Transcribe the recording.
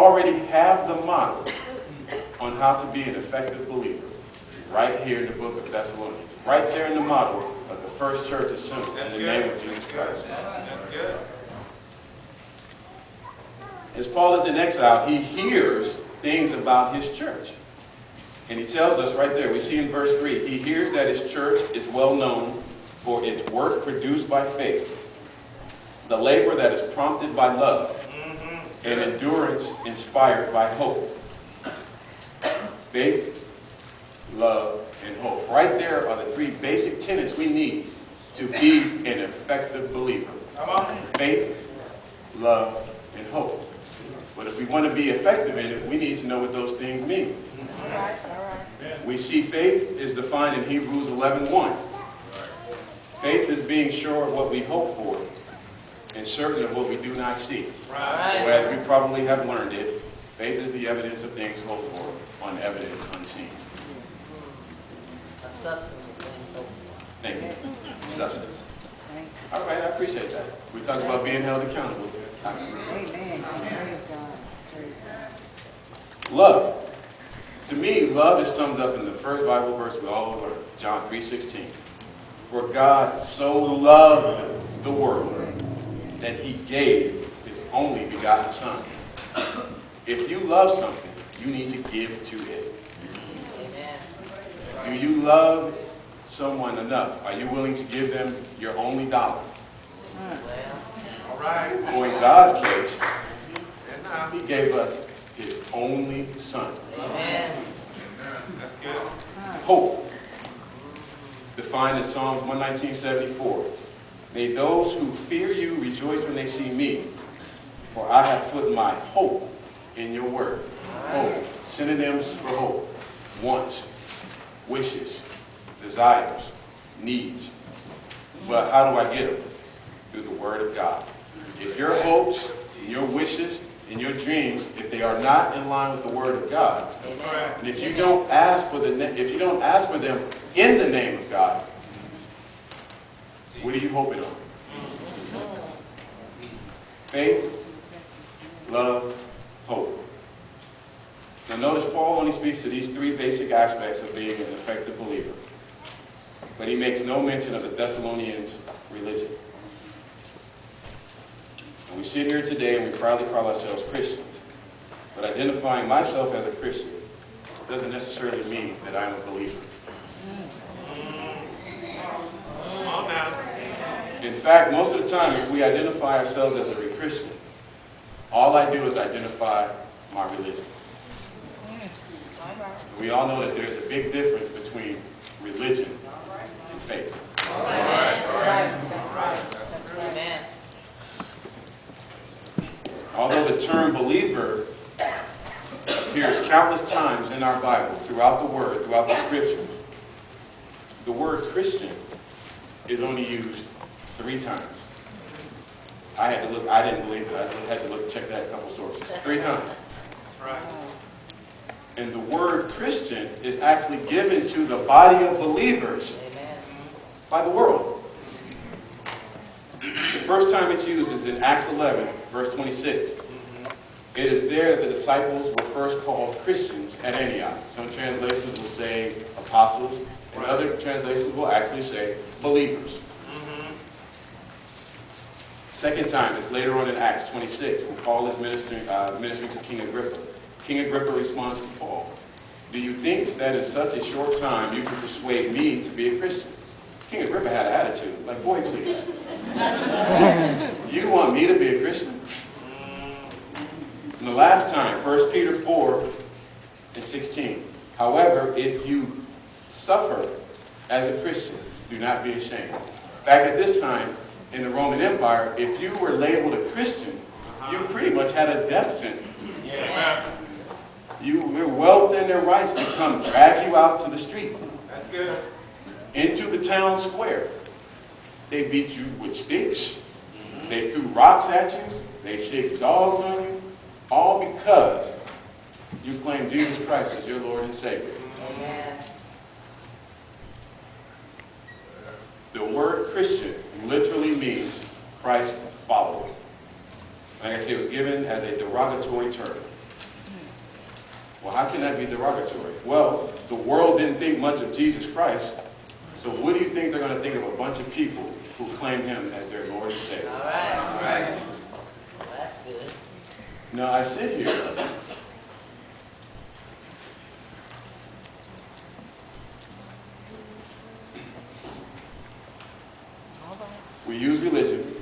already have the model on how to be an effective believer right here in the book of Thessalonians. Right there in the model of the first church assembled in the name of Jesus Christ. That's good. As Paul is in exile, he hears things about his church. And he tells us right there, we see in verse 3, he hears that his church is well known for its work produced by faith, the labor that is prompted by love, and endurance inspired by hope. Faith, love, and hope. Right there are the three basic tenets we need to be an effective believer. Faith, love, and hope. But if we want to be effective in it, we need to know what those things mean. All right. We see faith is defined in Hebrews 11:1. Faith is being sure of what we hope for and certain of what we do not see. Right. Or as we probably have learned it, faith is the evidence of things hoped for, on evidence unseen. A substance of things hoped for. Thank you. Substance. All right, I appreciate that. We talk about being held accountable. Amen. Praise God. Praise God. Love. To me, love is summed up in the first Bible verse we all learned, John 3:16. For God so loved the world that he gave his only begotten Son. If you love something, you need to give to it. Amen. Do you love someone enough? Are you willing to give them your only dollar? All right. Or in God's case, And now. he gave us his only Son. Amen. That's good. Hope. Defined in Psalms 119:74. May those who fear you rejoice when they see me, for I have put my hope in your word. Hope. Synonyms for hope. Wants, wishes, desires, needs. But how do I get them? Through the word of God. If your hopes, your wishes, and your dreams, if they are not in line with the word of God, and if you don't ask for them in the name of God, what are you hoping on? Faith, love, hope. Now notice Paul only speaks to these three basic aspects of being an effective believer. But he makes no mention of the Thessalonians' religion. And we sit here today and we proudly call ourselves Christians. But identifying myself as a Christian doesn't necessarily mean that I'm a believer. Come on now. In fact, most of the time, if we identify ourselves as a Christian, all I do is identify my religion. We all know that there's a big difference between religion and faith. All right. That's right. Amen. Although the term believer appears countless times in our Bible, throughout the Word, throughout the Scripture, the word Christian is only used 3 times. I had to look, I didn't believe it. I had to look, check that a couple sources. 3 times. That's right. And the word Christian is actually given to the body of believers by the world. The first time it's used is in Acts 11, verse 26. It is there that the disciples were first called Christians at Antioch. Some translations will say apostles, and other translations will actually say believers. Second time is later on in Acts 26, when Paul is ministering to King Agrippa. King Agrippa responds to Paul, "Do you think that in such a short time you can persuade me to be a Christian?" King Agrippa had an attitude, like, boy, please. You want me to be a Christian? And the last time, 1 Peter 4:16. However, if you suffer as a Christian, do not be ashamed. Back at this time, in the Roman Empire, if you were labeled a Christian, you pretty much had a death sentence. Yeah. You were well within their rights to come drag you out to the street. That's good. Into the town square. They beat you with sticks. They threw rocks at you. They sicked dogs on you. All because you claim Jesus Christ as your Lord and Savior. Amen. The word Christian literally means Christ follower. Like I said, it was given as a derogatory term. Well, how can that be derogatory? Well, the world didn't think much of Jesus Christ, so what do you think they're going to think of a bunch of people who claim him as their Lord and Savior? All right. All right. Well, that's good. Now, I sit here. We use religion